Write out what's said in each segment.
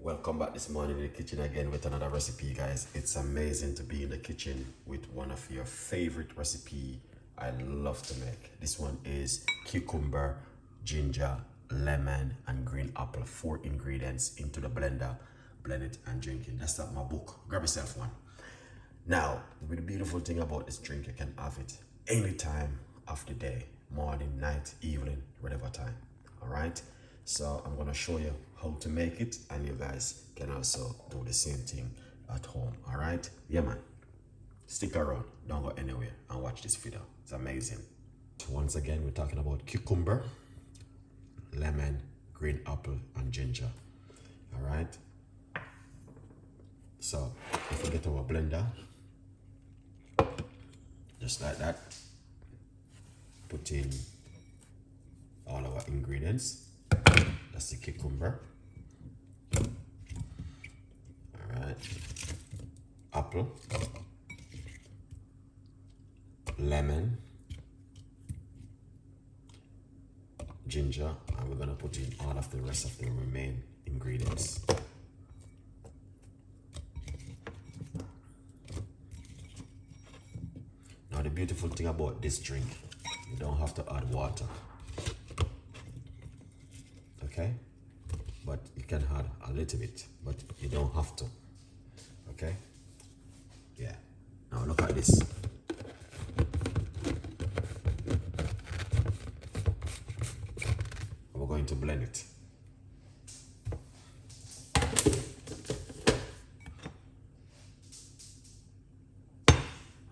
Welcome back this morning in the kitchen again with another recipe, guys. It's amazing to be in the kitchen with one of your favorite recipe I love to make. This one is cucumber, ginger, lemon, and green apple. 4 ingredients into the blender. Blend it and drink it. That's not my book. Grab yourself one. Now, the beautiful thing about this drink, you can have it any time of the day, morning, night, evening, whatever time. All right. So I'm gonna show you how to make it, and you guys can also do the same thing at home. All right. Yeah, man. Stick around. Don't go anywhere and watch this video. It's amazing. Once again, we're talking about cucumber, lemon, green apple, and ginger. All right. So if we get our blender, just like that, put in all our ingredients. That's the cucumber. All right. Apple, lemon, ginger, and we're gonna put in all of the rest of the remaining ingredients. Now the beautiful thing about this drink, you don't have to add water. Okay, but you can add a little bit, but you don't have to. Okay, yeah. Now look at this. We're going to blend it.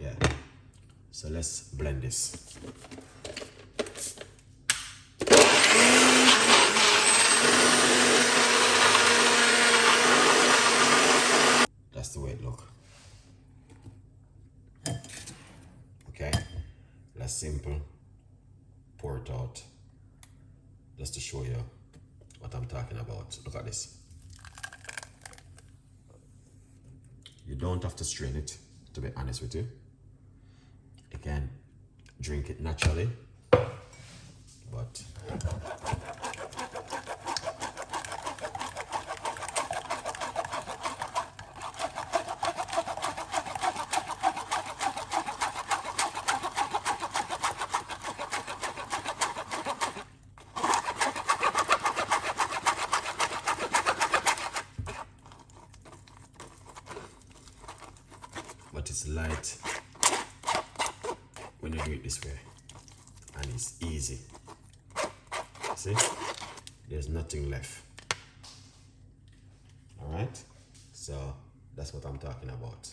Yeah, so let's blend this. That's the way it looks. Okay, that's simple. Pour it out just to show you what I'm talking about. Look at this. You don't have to strain it, to be honest with you. You can drink it naturally, but it's light when you do it this way, and it's easy. See, there's nothing left. All right, so that's what I'm talking about.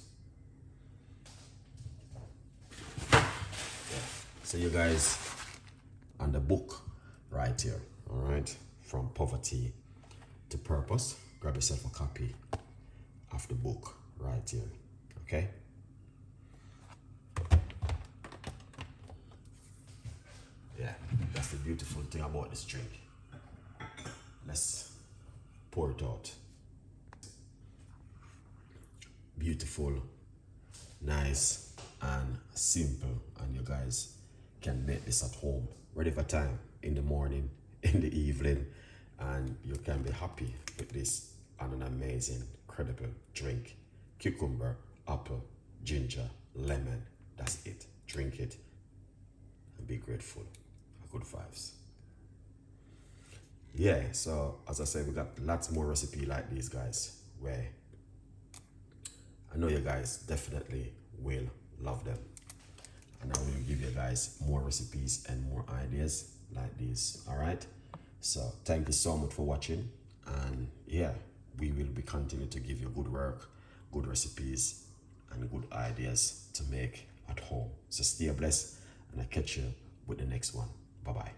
Yeah. So you guys on the book right here, all right, from poverty to purpose, grab yourself a copy of the book right here. Okay. Yeah, that's the beautiful thing about this drink. Let's pour it out. Beautiful, nice, and simple. And you guys can make this at home, ready for time, in the morning, in the evening, and you can be happy with this and an amazing, incredible drink. Cucumber, apple, ginger, lemon. That's it. Drink it and be grateful. Good vibes. Yeah, so as I said, we got lots more recipe like these, guys, where I know you guys definitely will love them, and I will give you guys more recipes and more ideas like these. All right, so thank you so much for watching, and yeah, we will be continuing to give you good work, good recipes, and good ideas to make at home. So stay blessed, and I'll catch you with the next one. Bye-bye.